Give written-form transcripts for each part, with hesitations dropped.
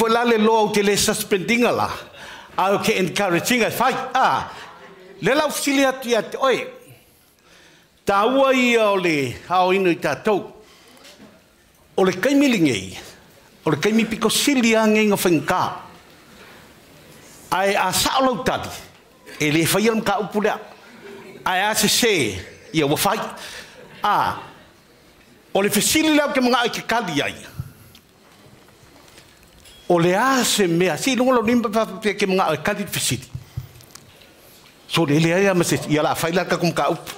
fo la le lo te le suspending la. A ke encouraging a fight. Le la usilia tu at oi. Ta ua I ole hao inu I tātou. O le kaimilingi. O le kaimi piko sili a ngenga whenka. Ai a sa'olau tali. E le whaialam ka upulea. Ai a se ia wa whai. O le whesili leo ke mga ai ke kali ai. O le a se mea. Si lungolo nimba whapapea ke mga ai kali whesili. So le lea ia mase. Ia la whaila ka kum ka upu.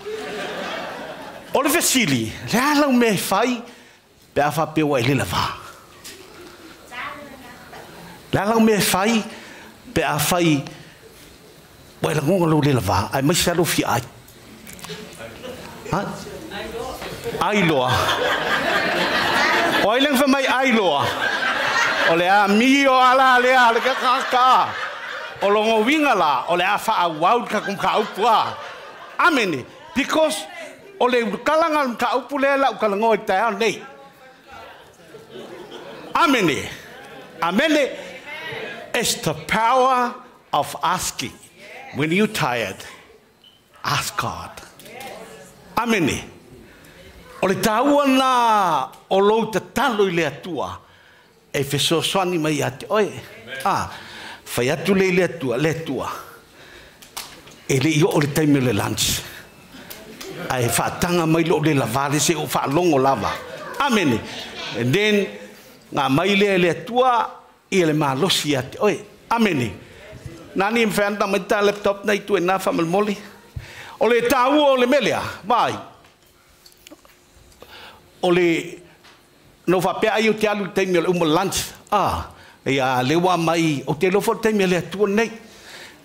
O le whesili. Le a lau mea whai. Pe a whapea wa ele la wha. Le a lau mea whai. Pe a whai. Wa ela ngonga lau le la wha. Ai mai salo fi ai. Ailoa. O ai leng fa mai ailoa. O le a mi o ala le a le ka. O longo winga la. O le a wha a wau ka kum ka upua. Amene. Because o le kalanga ka upu le la ukalango I tai nei. Amene. Amene. It's the power of asking. When you're tired, ask God. Amene. O le tāua nā o lou te talo I le atua. E wheso soani mai ate. Oe. Whai atu le atua. Le atua. E le io o le taimi le lunch. Ai whaatanga mai lo le lavale se o whaalongo lava. Amene. And then, ngā mai le atua. I le malosi ate. Oe. Amene. Nani im whaanda mai tā laptop nei tu e nā whamalmoli. O le tāua o le melea. Vai. O le no whapea ai o te alu teimi o le lunch. Ia lewa mai o te lofo teimi o le atua nei.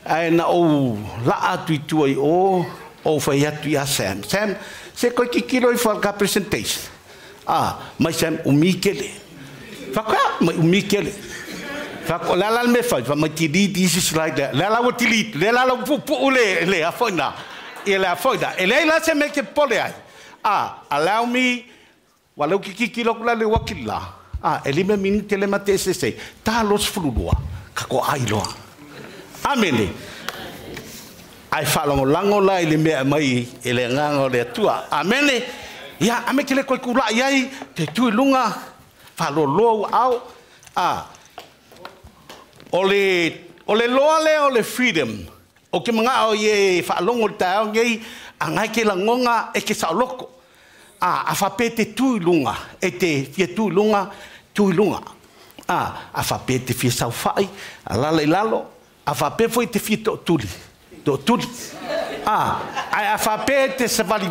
Ai na o la atu I tua I o whai atu I a Sam. Sam, se koe ki kiro I whalka presentation. Mai Sam, umikele. Whaka, mai umikele. Whaka, lala me whai, mai ti read this slide there. Lala wa ti read, lala pupu le a whaina. Ia le a whaina. E leila se me ke pole ai. Allow me walau kiki lokula le wakila. Elime minute le mate se. Ta los fulua. Kako ai loa. Amene. Ai falongo lango la ile mea mai ele ngango le tua. Amene. Ya ame kile koe kula iai te tui lunga. Falo lo au. Ole loa le ole freedom. O ke mga o ye falongo tau ngei angai ke langonga e ke sa loko. A whapete tui lunga, e te fia tui lunga. A whapete fia sau whai, a lala I lalo, a whapefo I te fia tō tuli. A whapete sa vali,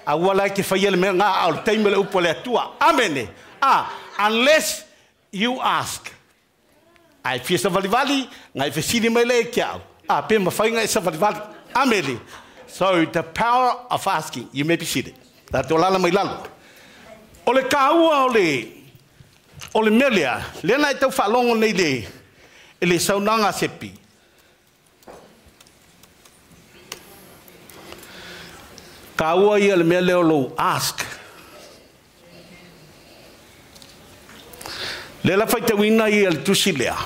a wala ke whaiele mea ngā au, teimele upo le atua. Amene. Unless you ask. Ai fia sa vali, ngai whesini mai le kia au. Pe ma whainga sa vali. Amene. So the power of asking, you may be seated. Tato lala mai lalo. O le kāua o le melea. Lena I tau whalongo nei le saunanga sepi. Kāua I le melea o lo ask. Lela whaitawina I le tusilea.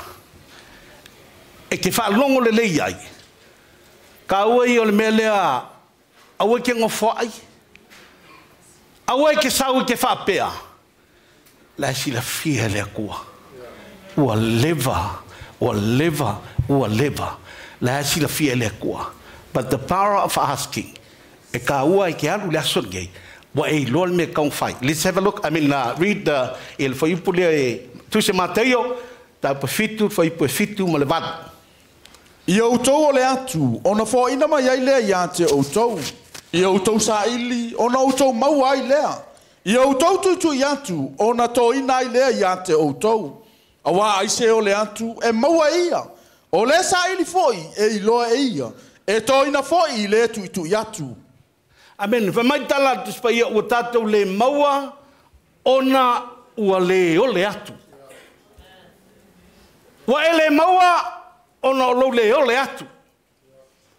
E ke whalongo le lei ai. Kāua I o le melea aue ke ngofo ai. Awe ke sau ke whapea. La sila fia le kua. Ua leva. La sila fia le kua. But the power of asking. E ka ua ke alu le ason gei. Wa e lol me kaung fai. Let's have a look. I mean, read the il for you pule tu se Mateo. Ta pafitu for you pafitu mo le vad. I outou o le atu. Ona fo ina mai ai lea ia te outou. I outou sa ili, ona outou mau ai lea. I outou tutu I atu, ona to ina ai lea ia te outou. Awa ai se o le atu, e mau ai ia. O le sa ili foi, e iloa e ia. E to ina foi, le tu I atu. Amen. Whamai tala tuspai o tātou le maua, ona ua le o le atu. Wa e le maua, ona o le o le atu.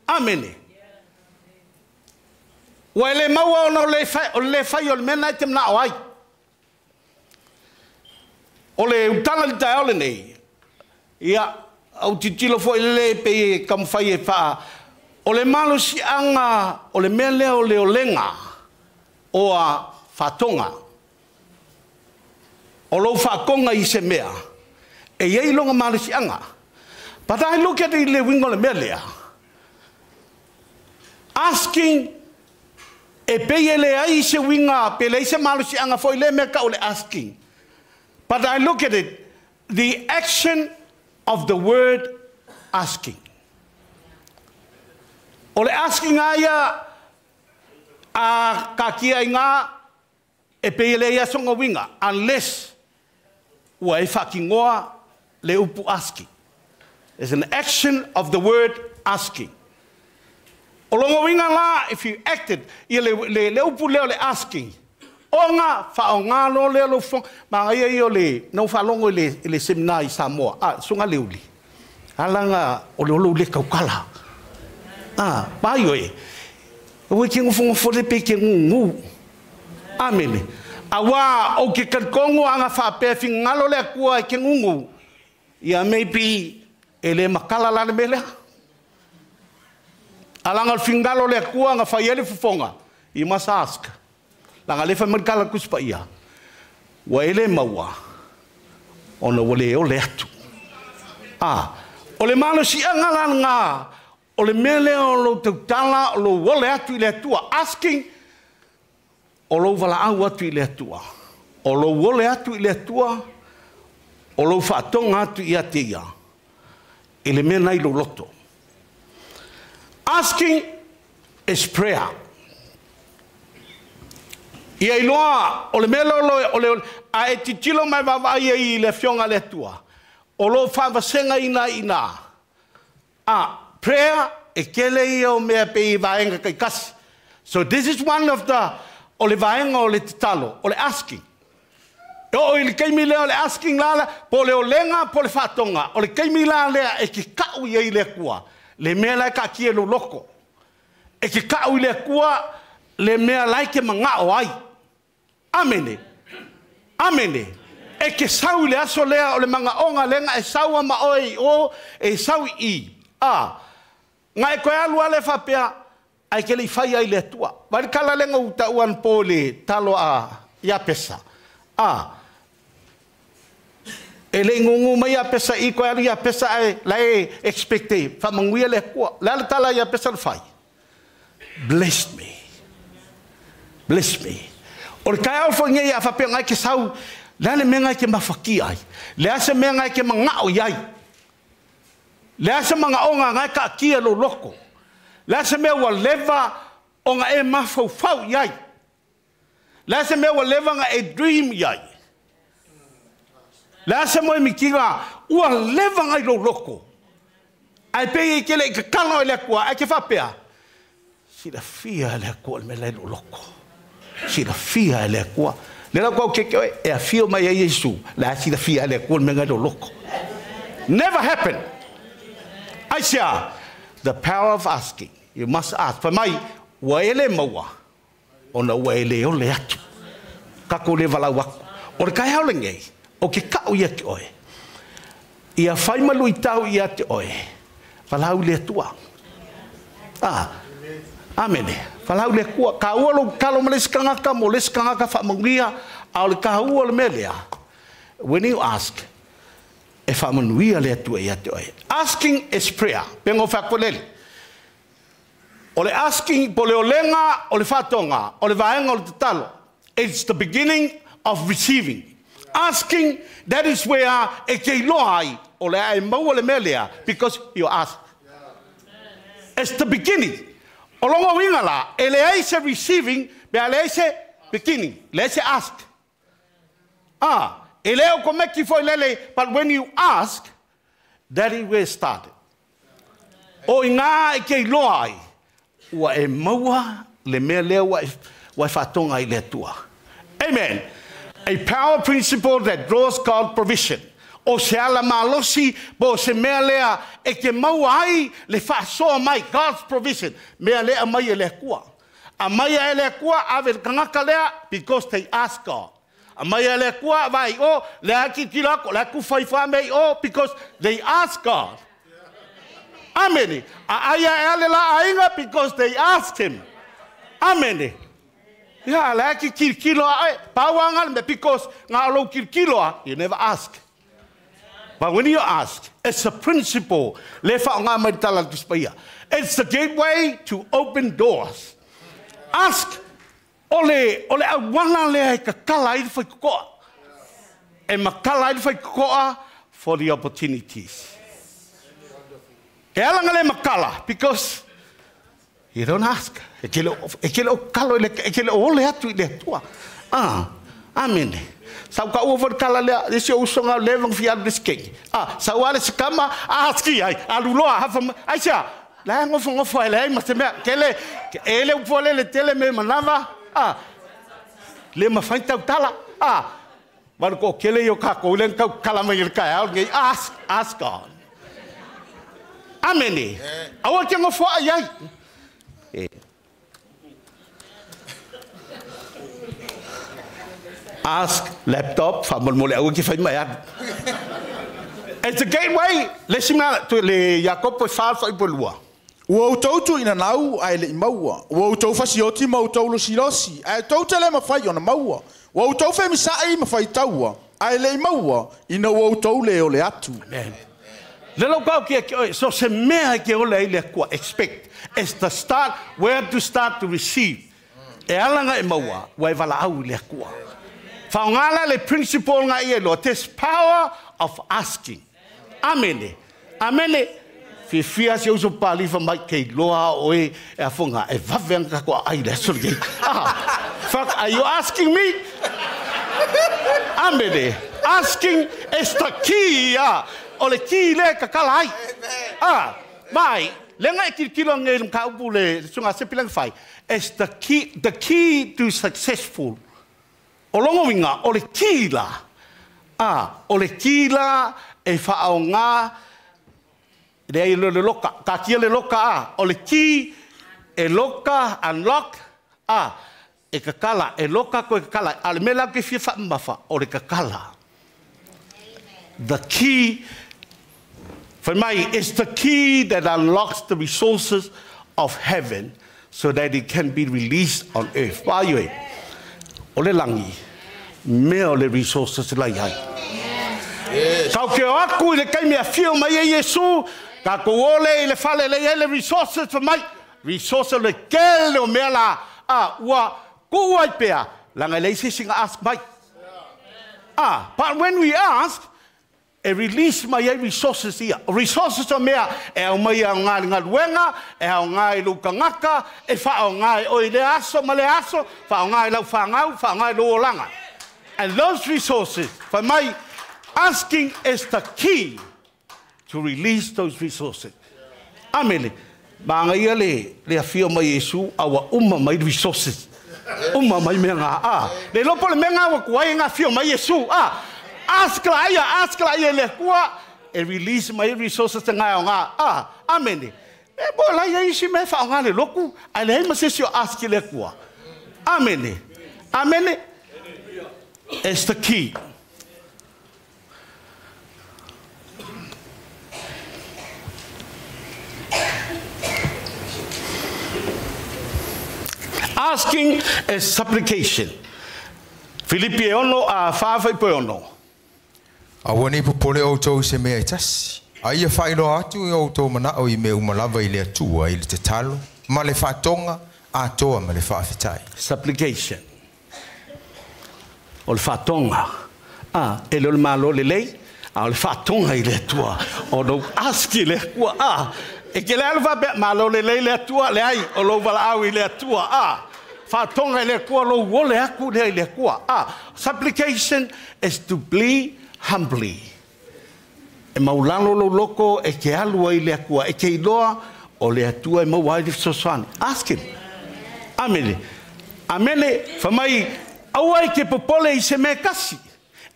Amene. Wa ele maua ona o le fai o le mena te mna o ai. O le utala li tae ole nei. Ia, au titilo fo ele pe kam fai e faa. O le malo si anga, o le mele o le olenga, o a fatonga. O lo fakonga I se mea. E iei longa malo si anga. But I look at it le wingo le melea. Asking, e pe ele ai se winga, pe le se malo si anga fo ile mea ka o le asking. But I look at it, the action of the word asking. O le asking aia a kakia inga e pe ele ia songa winga, unless ua e whakingoa le upu asking. There's an action of the word asking. O longa winga la, if you acted, ia le upu leo le asking. Onga whaongalo leo lo fong, ma ia i o le, nau whalongo le semina I Samoa, sunga leuli. Alanga o le olo le kaukala. Mai oe. Oe ke ngufongo fole pe ke ngungu. Amene. Awa o ke kalkongo anga whape ngalo le kua ke ngungu. Ia maybe ele makala la mele. Alanga fingalo le kua nga whaiele fufonga. I must ask. Langa le whamarikala kuspa ia. Wa ele maua. Ona wale o le atu. O le malo si angala nga. O le mele o lo tautala o lo wale atu I le atua. Asking. O lo wala au atu I le atua. O lo wale atu I le atua. O lo whaatonga atu I ate ia. E le mea nai lo loto. Asking is prayer. Ia iloa, o le mele o le a e titilo mai wawai I le fionga le atua. O lo whavasenga ina. Prayer e kele I o mea pe I vaenga kai kasi. So this is one of the o le vaenga o le titalo, o le asking. O le keimi leo le asking lala, po le olenga, po le whatonga. O le keimi lala lea e ki kau I le kua. Le mea lai ka kia lo loko. E ki kau I le kua, le mea lai ke mangao ai. Amene. Amene. E ke sau le aso lea o le manga onga lenga e saua ma oi o e sau I. Nga e koe alua le whapea, ai ke li whai ai le tua. Wari kala lenga uta uan po le talo a ia pesa. E le ngungu mai ia pesa I koe alu ia pesa ai la e expecte. Whamanguia le kua. La le tala ia pesa le whai. Bless me. Bless me. O le kai alfa ngai a whapea ngai ke sau, le menga ke mawhaki ai. Le ase menga ke mangao iai. Le ase manga onga ngai ka kia lo loko. Le ase mea wa leva onga e mawhau iai. Le ase mea wa leva nga e dream iai. Le ase moe mikinga ua leva ngai lo loko. Ai pe I kele I ka kano I le kua, ai ke whapea. Sira fia le kua me le lo loko. Sira fia le kua. Le la kua keke e a fio mai a Yesu. Le sira fia le kua me ngai lo loko. Never happened. I say, the power of asking. You must ask. Pa mai, wa ele maua. Ona wa ele o le atu. Kako le wala waku. O le kai hao le ngei. O ke kau ia te oe. Ia whai malu I tau ia te oe. Walau le atua. Amene. Walau le kua. Ka ua lo kalo ma le skangaka mo le skangaka whamanguia. Au le ka ua le melea. When you ask, e whamanuia le atua ia te oe. Asking is prayer. Pengo whakolele. O le asking, po le olenga, o le whatonga, o le vaenga, o le tatalo. It's the beginning of receiving. Asking, that is where e kei loa ai, o le ai maua le melea, because you ask. It's the beginning. O longa winga la, e le ai se receiving, be a le ai se beginning. Le ai se ask. E leo ko meki foi lele, but when you ask, that is where it started. O inga e kei loa ai, ua e maua le mea lea wa whatonga I le tua. Amen. A power principle that draws God provision. O se ala malosi, bo se mea lea e ke maua ai le whasoa mai, God's provision. Mea lea mai e le kua. A mai e le kua ave kangaka lea because they ask God. Amaya le kua vai o le aki kilako le ku fai fa me o because they ask God. Amen. Aya ele la ainga because they asked him. Amen. Ya le aki kilo pawangan because ngalo kilo you never ask. But when you ask, it's a principle. It's the gateway to open doors. Ask. Ole awana le kakala I fai koa. E makala I fai koa for the opportunities. E alanga le makala because you don't ask. E kele kalo e kele ole atu le tua. Amen. Sau ka over kala le se usonga levang fiad diskeng. Sau ale skama aski ai aluloa hafa aisha. La ngofo ele mas me kele ele upole le tele me manava. Le mafai tau tala. Baru ko kele yo ka ko len ka kala mai ka ask God. Amen. Awa ke ngofo ai. Ask laptop famol mole awa ke fai mai. It's a gateway. Le sima to le Jacob fa fa ipolua. Wo tautu ina nau ai le maua. Wo tau fasioti mau tau lo silosi. Ai tau tele mafai ona maua. Wo tau fe misai mafai taua. Ai le maua ina wo tau le ole atu. Amen. Le lo ka ke so se mea ke ole ile ko expect is the start where to start to receive. E alanga e maua wa vala au le ko. Fa ngala le principle nga ie lo this power of asking. Amen. Amen. Fia se uso pali fa mai ke loa oe e afonga e vaven ka ko ai le sorge. Fuck, are you asking me? Amen. Asking is the key. Ole key le ka kalai. Mai, lenga ki kilo ngel ka upule sunga sepilang fai. Is the key to successful. Olongo winga ole key la. Ole key la e faonga Dei le loka, kakia le loka o le ki e loka unlock e kakala e loka ko e kakala ale mela ke fia fa mafa o le kakala. The key for me is the key that unlocks the resources of heaven so that it can be released on earth. Wa yo o le langi me o le resources la yai. Kau ke aku le kai me afio mai Yesu ka ko ole le fale le resources for my resources le kele o mela wa ku ai pea langa le singa ask mai but when we ask e release my resources here resources o mea e o mai nga wenga e o nga lu kangaka e fa o nga o le aso ma le aso fa o nga lo fa nga lo langa and those resources for my asking is the key to release those resources. Amen. Banga le afio mai Yesu awa mai resources. Mai menga le lopo le menga wa kuai nga afio mai Yesu ask la ia le kwa e release my resources nga amen. E bo la ia isi me fa nga le loku ale ma se sio ask le kwa. Amen. Amen. It's the key. Asking is supplication. Filipi ono fafa ipono. Awani popole o to se me tas. Ai fa ilo atu o to mana o i me umalava ile atua ile te talo. Ma le fatonga a toa ma le fa fitai. Supplication. O le fatonga. Ele o malo le lei. O le fatonga ile atua. O do aski le kwa e ke le alfa be malo le lei le atua le ai o lo vala au ile atua fa tonga le ko lo wole aku le ko supplication is to plead humbly e maulano lo loko e ke alu ile aku e ke iloa o le atua e mau ai so swan ask him. Amen. Amen. Fa mai au ai ke popole i se me kasi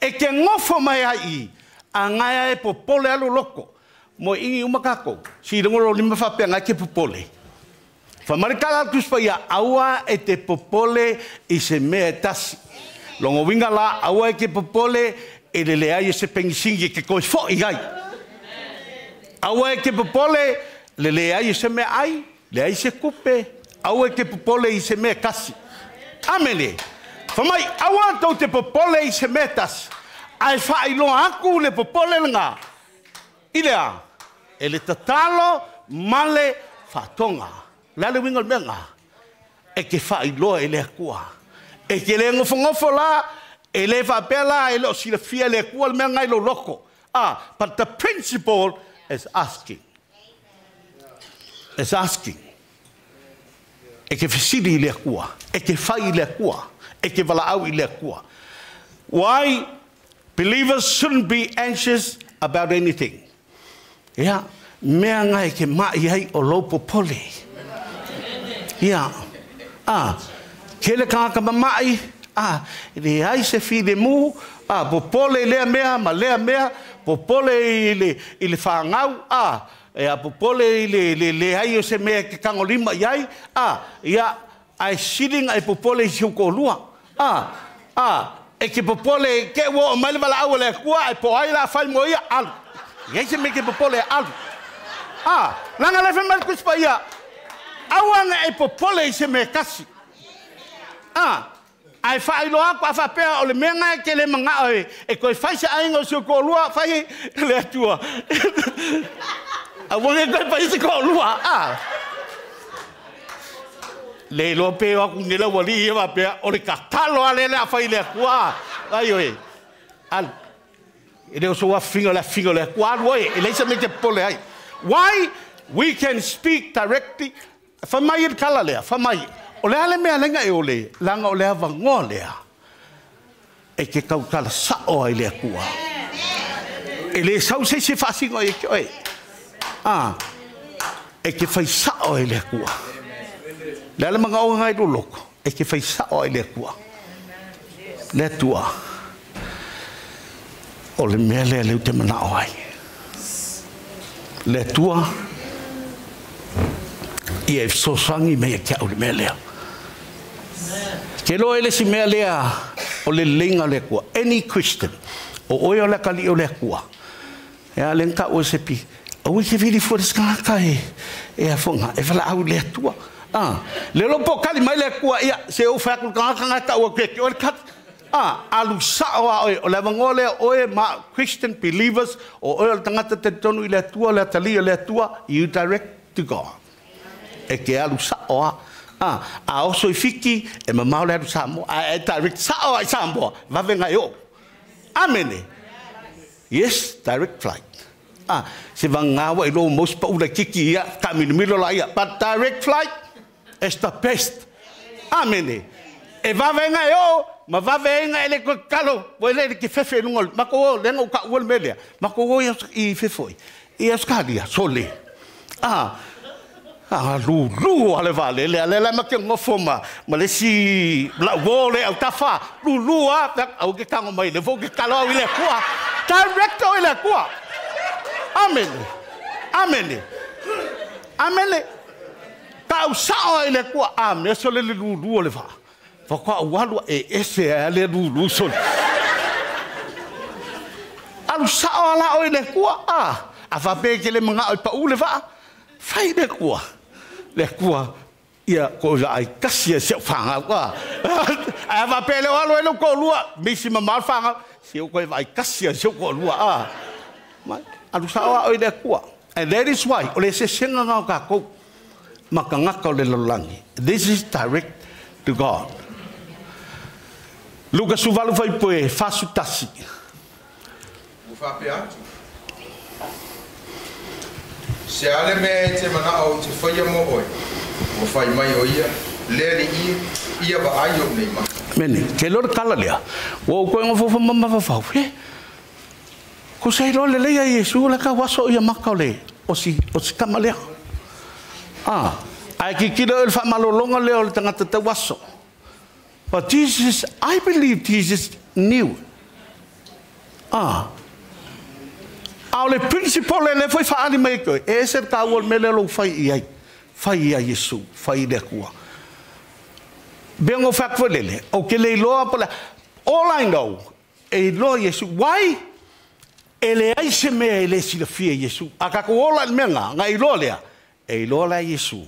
e ke ngofo mai ai angai e popole alu loko mo ingi umakako si ngolo lima fa pe nga ke popole fa marikala tus pa ya aua e te popole i se me tasi Longo winga la awa ke popole e le ai se pengisingi ke ko fo igai. Awa ke popole le ai se me ai, le ai se kupe. Awa ke popole i se me kasi. Amene. Famai awa tau te popole i se metas. Ai fai lo aku le popole nga. Ilea. Ele tatalo male fatonga. Lale winga menga. E ke fai lo ele akua. E ke le ngofongofo la, e le whapela, e le o sila fia le akua le menga i lo loko. But the principle is asking. Is asking. E ke fisiri le akua. E ke fai le akua. E ke walaau i le akua. Why? Believers shouldn't be anxious about anything. Yeah. Mea ngai ke mai ai o lo popole. Yeah. Kele kanga mamai, le ai se fi de mu, popole le mea, ma le mea, popole ile whangau, popole le ai o se mea ke kangolima iai, ia ai sitting ai popole i siuko lua, e ke popole ke wo o mai le wala au le kua, ai po ai la whai mo ia alu, iai se me ke popole alu, langa le whemar kuspa ia, awanga e popole i se me kasi. Ai fai lo aku a whapea o le menga ke le manga oe. E koe fai se ainga o se ko lua, fai le atua. A wange koe fai se ko lua. Le lo peo aku nila wali ia wapea, o le katalo a lele a fai le akua. Ai oe. Al. E leo soa fingo le akua. Al oe. E leisa me te pole ai. Why? We can speak directly. Famai il kala lea. Famai. O le ale mea lenga e o le, langa o le hawa ngoa lea. E ke kaukala sao ai lea kua. E le sau se whasingo e ke oe. E ke whai sao ai lea kua. Le ale mga o ngai loko. E ke whai sao ai lea kua. Le tua. O le mea lea leu te mana o ai. Le tua. Ia e sosangi mea kia o le mea lea. Ke lo ele si mea lea o le lenga le kua. Any Christian. O oe o le kali o le kua. Ea lenka o se pi. O ke vili fua skaka e a fonga. E wala au le tua. Le lopo kali mai le kua ia se o whakul kanga ta o ke o le kat. Alu sao oe o le wangole oe ma Christian believers o oe o tangata te tonu i le tua le tali o le tua. You direct to God. E ke alu sao a oso i fiki e mamau le alu samo e direct sao ai sambo va venga yo amene yes direct flight se vanga wa lo mos pa ula kiki ya kamino milo la ya but direct flight is the best amene e va venga yo ma va venga ele ko kalo o ele ke fefe ngol mako le ngo ka wol melia mako i fefoi i askadia sole lu ale vale le ma ke ngofoma ma le si la vole au tafa lu au ke kango mai le voke kalo ile kwa directo ile kwa amen ta usao ile kwa me so le lu le va kwa walu e ese le lu so alu sao la ile kwa va be ke le manga pa u le va fai le kwa le kua ia ko ai kasi se fanga kwa ava pele walo elo ko lua misi ma fanga se ko vai kasi se ko lua ma alu sawa o le kua and that is why ole se senga nga ka ko makanga ko le lolangi this is direct to God luga suvalu vai poe fasu tasi u fa pe atu se ale me te mana o te whaia mo oi o whai mai o ia lere ia ba ai o nei ma mene ke lor kala lea o ko ngofo mama fa ko sei lo le ia Yesu la ka waso ia makale o si kamalea ai ki kilo el fa malolonga le o tanga te waso but Jesus I believe Jesus knew ao le principal le foi fa ali mai ko e se ta wol mele lo fai ia Yesu fai le kua bengo fa kwelele o ke le lo pala all I know, e loa Yesu, why? Ele ai se mea ele si la fia Yesu. A kako ola menga, ngai loa lea. E loa la Yesu.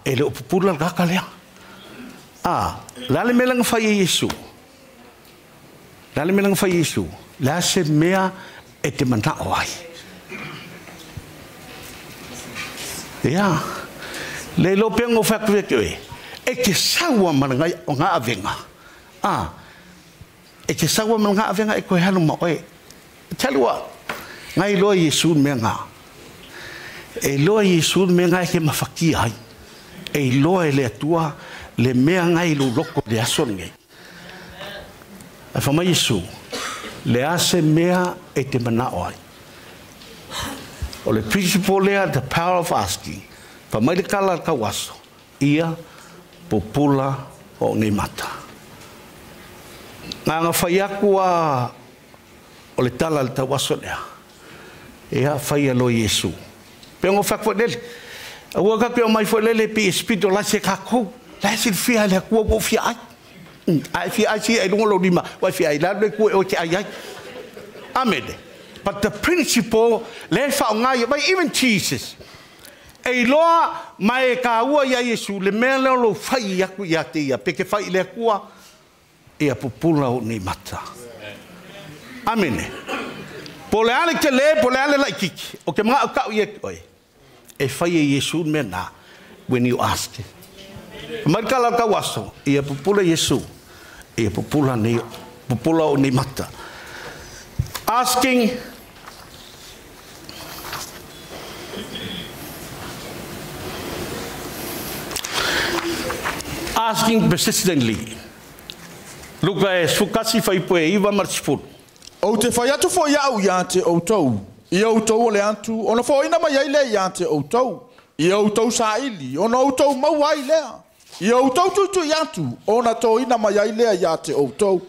Ele upupula la kaka lea. Lale melang fai Yesu. Lale melang fai Yesu. La se mea e te mana oai. Ia. Le lo pengo fakwe koe. E ke sawa mana o ngā avenga. E ke sawa mana ngā avenga e koe hanu ma oe. Tell you what, ngai loa Yesu me ngā. E loa Yesu me ngā e ke mawhaki ai. E loa e le atua, le mea ngai lo loko le aso ngai. E whama Yesu, le ase mea e te mana ai. O le principle lea, the power of asking. Whamai le kala ka waso, ia popula o ngai mata. Ngā whai aku a o le tala le tau aso lea. Ea whai alo Yesu. Peongo whakwa lele. Ua ka peo mai fo lele pe espito la se kakou. La se fia le kua po fia ai. Ai fia ai si ai lungo lo lima. Wai fia ai la le kua o te ai ai. Amene. But the principle, le whao ngai, but even Jesus. E loa mai ka ua ia Yesu, le mea leo lo whai aku ia te ia. Peke whai le kua, ea popula o ni mata. Amene. Po le ale ke le, po le ale lai kiki. O ke mga au kau ia koe. E whai e Yesu me na, when you ask. Marika la ka waso, ia popula Yesu. Ia popula ni, popula o ni mata. Asking. Asking persistently. Luka e sukasi whai poe iwa marchipuru. O te whai atu fo iau ia te outou. I outou o le atu. Ona fo ina mai ai le ia te outou. I outou sa ili. Ona outou mau ai lea. I outou tutu i atu. Ona to ina mai ai lea ia te outou.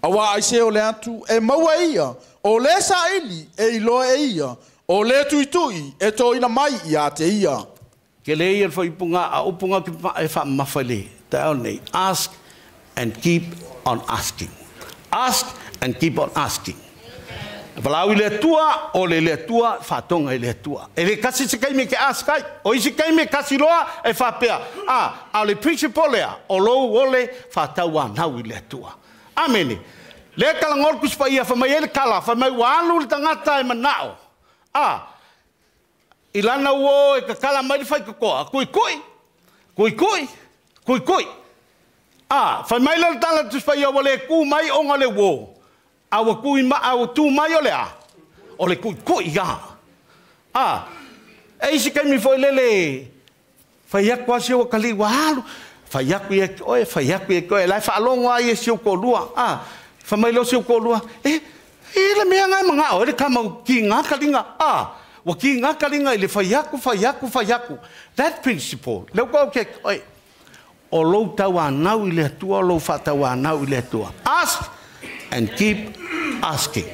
Awa ai se o le atu. E mau ai ia. O le sa ili. E iloa e ia. O le tuitui. E to ina mai ia te ia. Ke le ia whai punga a upunga ki e wha mawhale. Te au nei. Ask and keep on asking. Ask and keep on asking. Walau le tua o le tua whatonga i le tua. E le kasi se kai me ke ask ai. O isi kai me kasi loa e whapea. A le principle lea. O lou ole whataua nau i le tua. Amene. Le kalangor kuspa ia whamai ele kala. Whamai wānu le tangata e manao. I lana uo e ka kala mai le whai kakoa. Kui kui. Kui kui. Kui kui. Whamai le tala tuspa ia wale ku mai onga le uo. Awa kui ma awa tu mai o le a. O le kui kui ia. E isi kai mi foi lele. Whai aku a sio kali wahalu. Whai aku e koe. Whai aku e koe. Lai whaalongo ai e sio ko lua. Whamai lo sio ko lua. E le mea ngai mga o. E le kamau ki ngā kalinga. Wa ki ngā kalinga i le whai aku, whai aku, whai aku. That principle. Leo kau ke koe. O lou tau anau i le atua. O lou whatau anau i le atua. Ask and keep asking.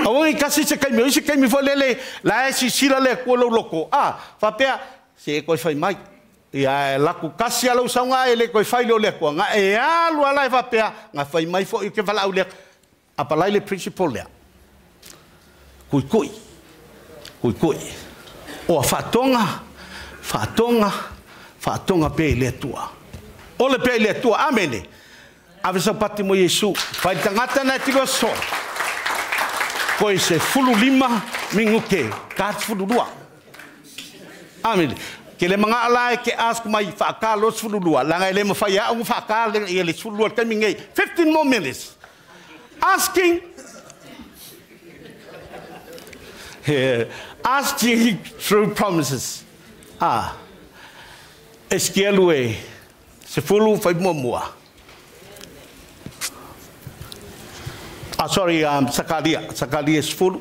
Awangi kasi se kai mi. Isi kai mi fo lele. La e si sila le kua lau loko. Whapea. Se e koe whai mai. Ia e laku kasi alau saunga e le koe whai leo le kua. Nga e alu alai whapea. Nga whai mai fo i ke whala au le. Apalai le principle lea. Kui kui. Kui kui. O whatonga. Whatonga. Whatonga pe le tua. O le pe le tua. Amene. Avisa pati mo Yesu. Whai tangata na tiro so. Koe se fulu lima minguke. Kāti fulu lua. Amene. Ke le mga alai ke ask mai whakalo fulu lua. Langa ele ma whai au whakalo i ele fulu lua. Kami ngai. 15 more minutes. Asking. Asking through promises. Eskielu e. Se fulu whai mua mua. Sorry, Sakalia is full.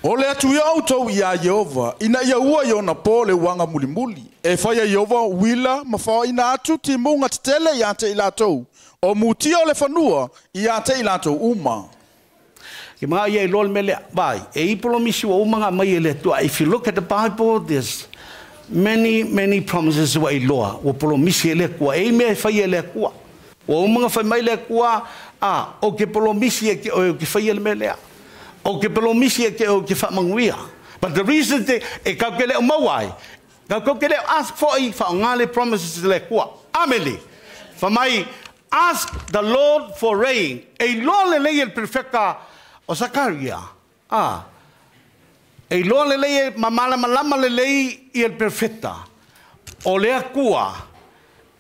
Ole atu ia outou ia Yehova. Ina ia ua iona po le wanga muli muli. E whaia Yehova wila ma whao ina atu ti munga tele ia te ilatou. O mutia o le whanua ia te ilatou uma. Ke mga ia ilol mele bai. E ipolo misi wa umanga mai ele tua. If you look at the Bible, there's many promises wa iloa. Wa polo misi ele kua. E mea whaia ele kua. Wa umanga whai mai le kua. o ke polomisi e ke o ke whaia le melea. O ke polomisi e ke o ke whamanguia. But the reason e kau ke leo mawai, kau ke leo ask for i whaongale promises le kua. Amele. Whamai, ask the Lord for rain. E loa le lei el perfecta o Sakaria. E loa le lei mamala malama le lei i el perfecta. O lea kua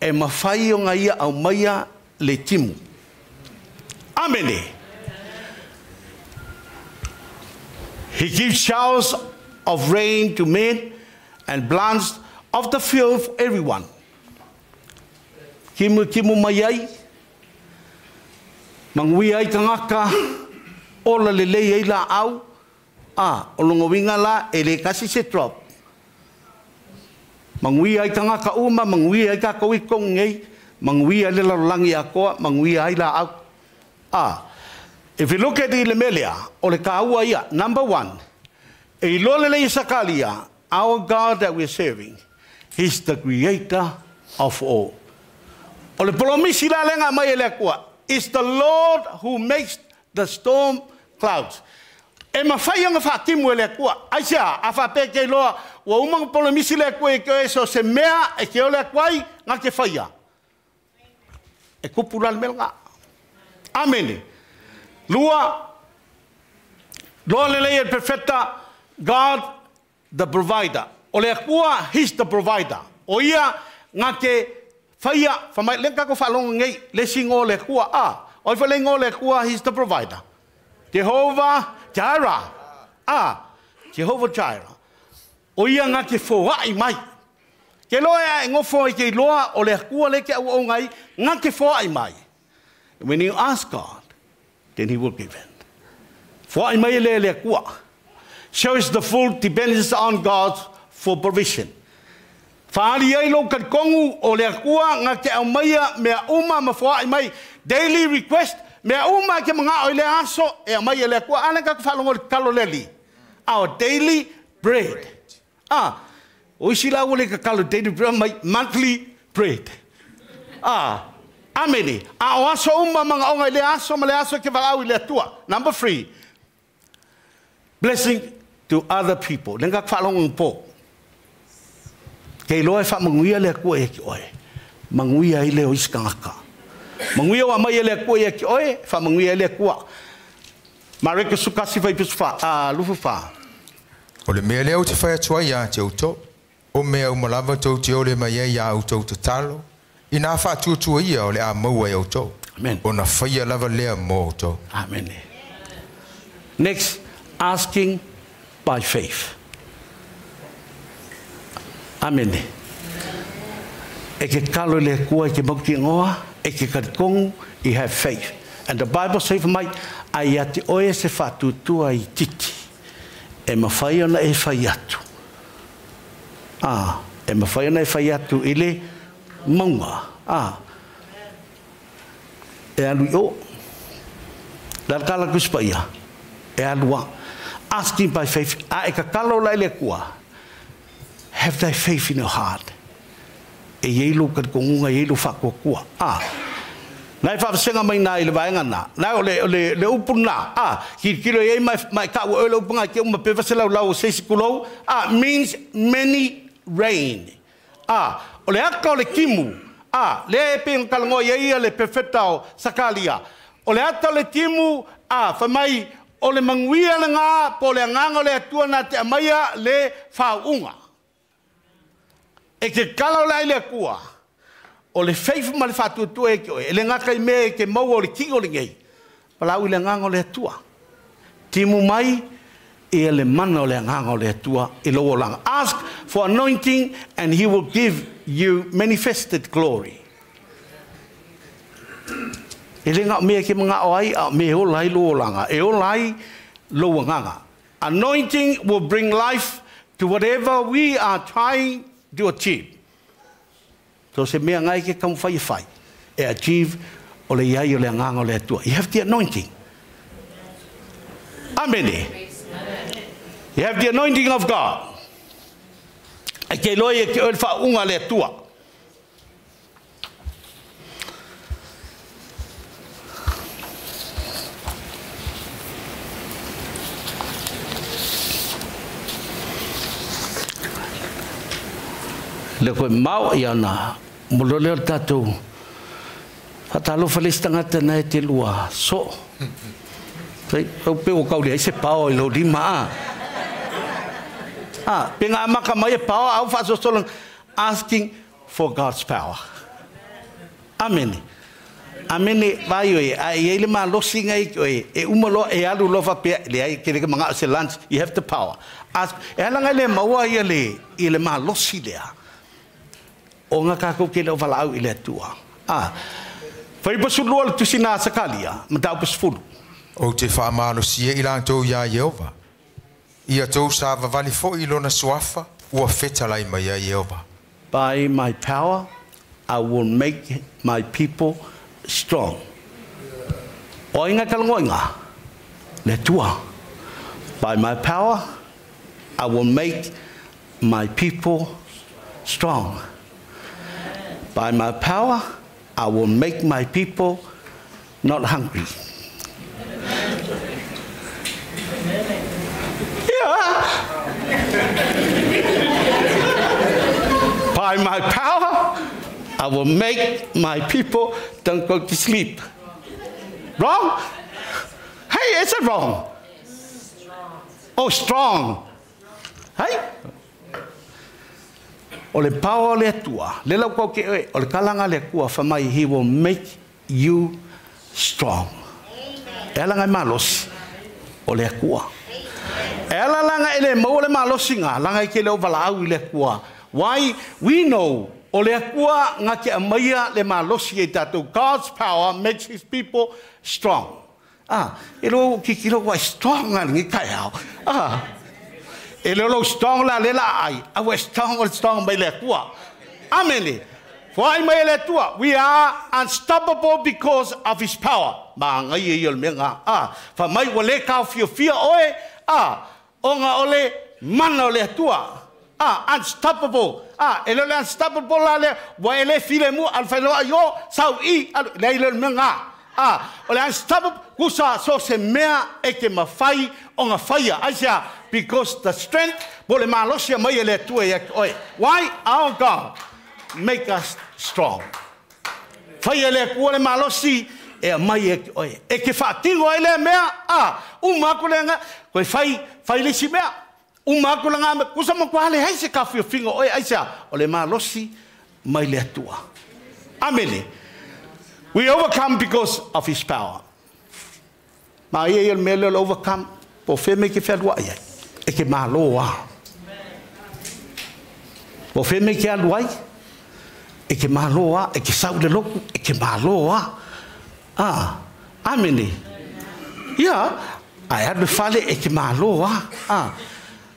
e mawhai o ngaia au maia le timu. Amene. He gives showers of rain to men and plants of the field for everyone. Kimu mai ai. Mangui ai tangaka. Ola le lei ai la au. O longo winga la e le kasi se drop. Mangui ai tangaka uma, mangui ai ka kawi kong ngei. Mangui ai le langi a koa, mangui ai la au. If you look at the Lemelia, o le kaua ia, number one, e lole le Isakalia, our God that we're serving, He's the creator of all. O le polomisi la lenga mai le kua, it's the Lord who makes the storm clouds. E mawhai anga whaatimu le kua, aisia, a whape ke loa, wa umang polomisi le kua e koe so se mea e ke o le kuai, ngā ke whaia. E kupura le melga. Amen. Lua, loa le lei perfecta, God, the provider. O le kua, He's the provider. O ia, ngā ke whaia, whamai, lenka ko whalonga ngei, le singo le kua, o i whalengo le kua, He's the provider. Jehovah Jireh. Jehovah Jireh. O ia ngā ke whoai mai. Ke loa e ngofo i ke loa, o le kua le ke au o ngai, ngā ke whoai mai. When you ask God, then He will give it. Whoai mai le kua. Shows the full dependence on God for provision. Whaari ai lo kan kongu o le kua ngā ke au maia mea uma ma whoai mai. Daily request, mea uma ke mga o le aso e au mai le kua. Ana ka whalongo le kaloleli. Our daily bread. O isi la ule ka kalo daily bread mai monthly bread. Amene. O aso uma mga o ngai le aso ma le aso ke walau i le atua. Number 3. Blessing to other people. Lenga whalongo po. Kei loa e whamanguia le kua e ki oe. Manguia i le o iskangaka. Manguia wa mai e le kua e ki oe. Whamanguia i le kua. Mareka sukasi vai pisu wha. Lufu wha. O le mea leo te whai atua ia te auto. O mea umalava tau te ole mai e ia auto te talo. I nā whātua ia o le a maua e auto. Amen. O na whaia lava lea mo auto. Amen. Next, asking by faith. Amen. E ke kalo le kua e ke mauki ngoa, e ke karikongu, you have faith. And the Bible says for my, ai ati oe se whātutua I titi. E mawhai ana e whai atu. E mawhai ana e whai atu i le maunga. E alu o. Lalkala kuspaia. E alua. Asking by faith. E ka kalo lai le kua. Have thy faith in your heart. E yeilu karikongunga, yeilu whakua. Nai whaasenga mai nā I le vaenga nā. Nai o le upun nā. Ki kilo ei mai ka ua le upunga ki uma pewase lau lau seisi kulou. Means many rain. O le aka o le kimu. Le e pe kalango ia le perfecta o Sakalia. O le ata o le timu. Whamai o le manguia le ngā. Po le nganga o le atua nā te amaia le whaunga. E ke kala o le kua. O le faith ma le whātuatua e ki oe. E le ngaka I mea e ke mau o le kingo le ngei. Palau I le nganga o le atua. Timu mai e le mana o le nganga o le atua I lo o langa. Ask for anointing and He will give you manifested glory. E le ngā mea ke mga o ai, me o lai lo o langa. E o lai lo o nganga. Anointing will bring life to whatever we are trying to achieve. So se mea ngai ke kamu whai e achieve o le iai o le nganga o le atua. You have the anointing. Amen. You have the anointing of God. E ke loi e ke oe whaunga le atua. Le koe mau i ana, mulole o tatou. Fatalo falis tangata na e te lua, so. Au pe o kauli ai se pao i lo lima penga amaka mai e pao au fa so solang asking for God's power. Amen. Amen vai oi ai ele ma losi ngai oi e umalo e alu lova pe le ai ke ke manga se lunch you have the power. Ask e langa le maua ile ma losi le. O nga ka ko ke le vala au ile tua. Fai pasulu al tusina sakalia, mata pasfulu. O te whaamano sia I lantou ia Yehova. Ia tau sa vavali fo I lona suafa, ua whetalai mai ia Yehova. By my power, I will make my people strong. O inga kalangoinga, le tua. By my power, I will make my people strong. By my power, I will make my people not hungry. By my power, I will make my people don't go to sleep. Wrong? Hey, is it wrong? Oh, strong. Hey? O le power le tua, le lau kau ke oe, o le kalanga le kua whamai, he will make you strong. E langa malos, o le kua. E langa ele mo le malosi nga, langa ke le o walau I le kua. Why? We know, o le kua nga ke amaya le malosi e tatou. God's power makes his people strong. E lo kikiro wa strong nga ngi kai au. E lo strong la le la ai. Awe strong mai le kua. Amen. Why mai le tua? We are unstoppable because of his power. Ma ngai e yol menga. Fa mai wale ka fia oe. Onga ole mana ole tua. Unstoppable. Ele unstoppable la le wa ele file mu al fa lo yo sau I le yol menga. Ole unstoppable kusa so se mea e ke mafai onga faia. Asia because the strength bole malosia mai ele tua e oe. Why? Our God make us strong. Fai ele kua le malosi e mai e oe. E ke whaatingo ele mea, umakulenga, koe fai lisi mea, umakulenga, kusa makuhale haise ka whio whingo oe aisa, o le malosi mai le atua. Amele. We overcome because of his power. Ma ia il mele overcome, po feme ke whadua ia, e ke maloa. Po feme ke aluai, e ke maloa, e ke saule loku, e ke maloa. Amene. Ia, ai adu fale e ke maloa.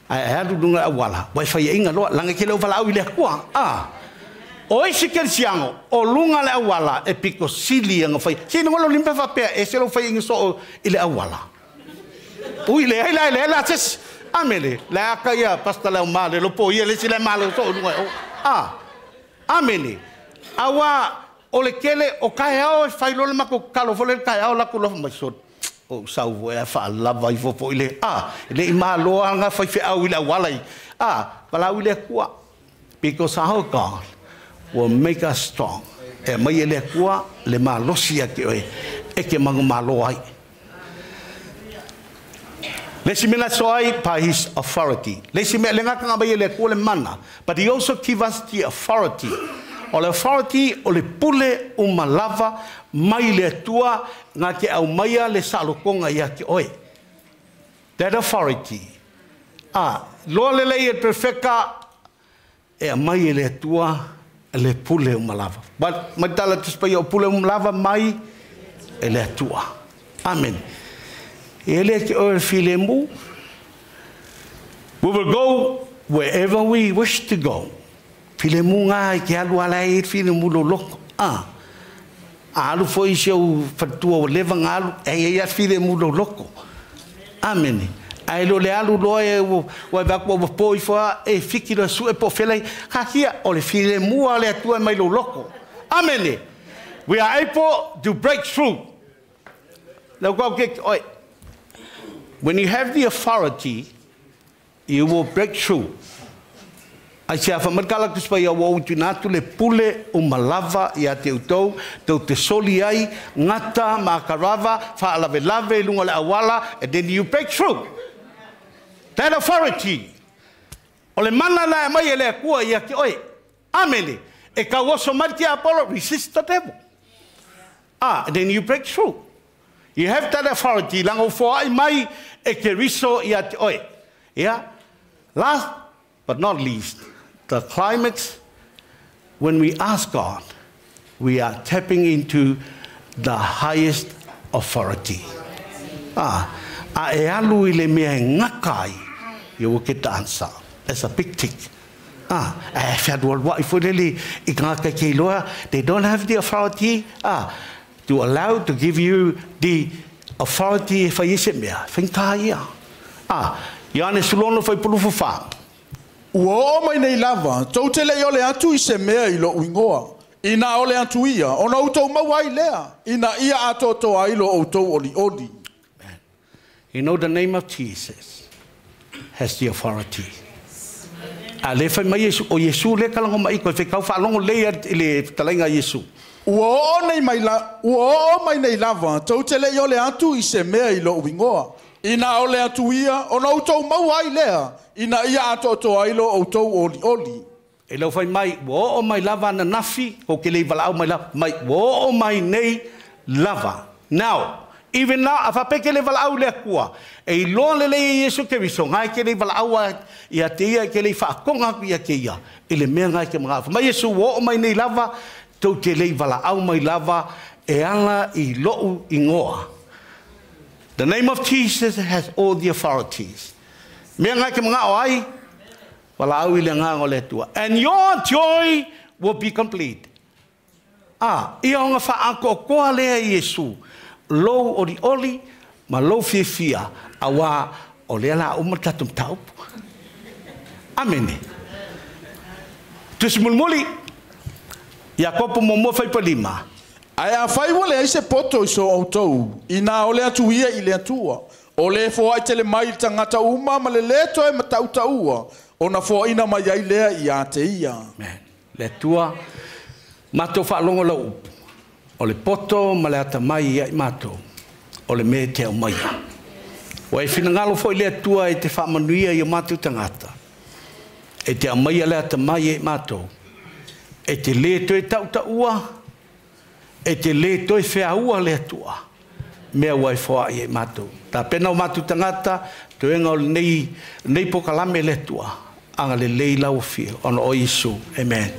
Ai adu dunga awala. Wai fai inga loa, langa ke leo wala au ile kua. O isi ke siango, o lunga le awala, e piko sili anga fai. Sino ngolo limpe whapea, e se lo fai inga so ile awala. Ui le, hele, tes. Amene. Le aka ia, pasta leo male, lopo ia, le si le male, so lunga. Amene. Awa o le kele o kai ao e fai lole mako kalo fole kai ao lako lofa mai sot. O sau vo e fa lava I fo ile. Ile I maloa nga fai fe au ile walai. Pala ile kua. Because our God will make us strong. E mai ile kua le malosia ke oe. E ke mangu maloa ai. Lesi mena soai by his authority. Lesi me le ngaka nga mai ile kua le mana. But he also give us the authority. O le authority o le pule o malava mai le tua ngā ke au maia le salokonga ia ke oe. That authority. Loa le lei e perfeka e mai le tua le pule o malava. But mai tala tispai o pule o malava mai e le tua. Amen. E le ke oe filemu. We will go wherever we wish to go. File munga ke alu ala e file mulo loko. Alu foi seu fatua o leva ngalu e file mulo loko. Amen. Ai lo le alu lo e o va ko poi fa e fikira su e po fele ka kia o le file mua le tua mai lo loko. Amen. We are able to break through. Now go get when you have the authority, you will break through. Ai se afa markala kuspa ia wau tunatu le pule o malava ia te utau, te soli ai, ngata, makarava, whaalave lave, lunga le awala, and then you break through. That authority. O le mana la mai le kua ia ki oi. Amele. E ka waso marti Apollo, resist the devil. And then you break through. You have that authority. Lango fo ai mai e ke riso ia te oi. Yeah? Last but not least, the climax, when we ask God, we are tapping into the highest authority. A e alu I le mea ngakai, you will get the answer. That's a big tick. They don't have the authority to allow, to give you the authority for Yisemia. Finkaia. Yane sulono fai pulufu fa. Ua mai nei lava, tau tele I ole atu I se mea I lo uingoa. Ina ole atu ia, ona utou mawai lea. Ina ia atoto ai lo outou oli oli. You know the name of Jesus has the authority. Le fai mai Yesu, o Yesu le kalango mai ko fe kau fa longo le le talainga Yesu. Ua mai nei lava, tau tele I ole atu I se mea I lo uingoa. Ina ole atu ia, ona utou mawai lea. Ina ia atoto ai lo outou oli oli. E lau fai mai, wo o mai lava na nafi, o ke lei walau mai lava, mai wo o mai nei lava. Now, even now, a whapeke le walau lea kua, e loa le lei Yesu ke wiso, ngai ke lei walau ia te ia, ke lei whaakonga ia ke ia, e le mea ngai ke mga. Mai Yesu, wo o mai nei lava, tau te lei walau mai lava, e ala I lou ingoa. The name of Jesus has all the authorities. Mea ngai ke mga o ai, wala au I le ngā ngole tua. And your joy will be complete. Ia o ngā whaako koa lea Yesu, lou ori oli, ma lou fia, awa o lea la umatatum taupu. Amene. Tusimulmuli, ia kopo momo fai palima. Ai a fai wale ai se poto I so outou. Ina ole atu ia I le atua. O le fo ai tele mai tangata uma ma le leto e matauta ua. Ona fo ina mai ai lea I a te ia. Le tua, mato whaalongo la upu. O le poto ma le ata mai ai mato. O le me te au mai. Wa e finangalo fo I le tua e te whaamanuia I mato tangata. E te amai le ata mai ai mato. E te leto e tauta ua. E te leto e whea ua le tua. Mea wai fo ai mato. Ta pena o matu tangata, to enga o nei pokalame le tua. Anga le lei lau fia, ono o Yesu. Amen.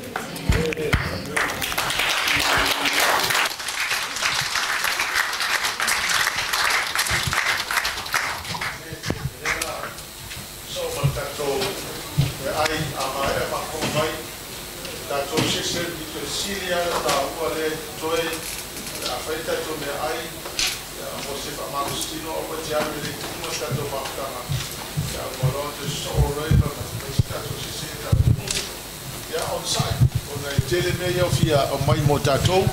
Tele me yo fia o mai mo tatou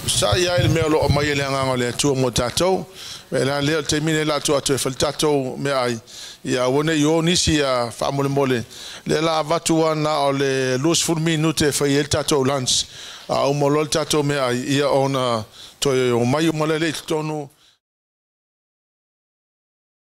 sa ia ele me lo mai le nganga le tu mo tatou me la le te mine la tu atu e fal tatou me ai ia wona yo nisi a fa mo le la vatua na o le los fur minute fa il tatou lunch a o mo lo tatou me ai ia ona to o mai mo le tonu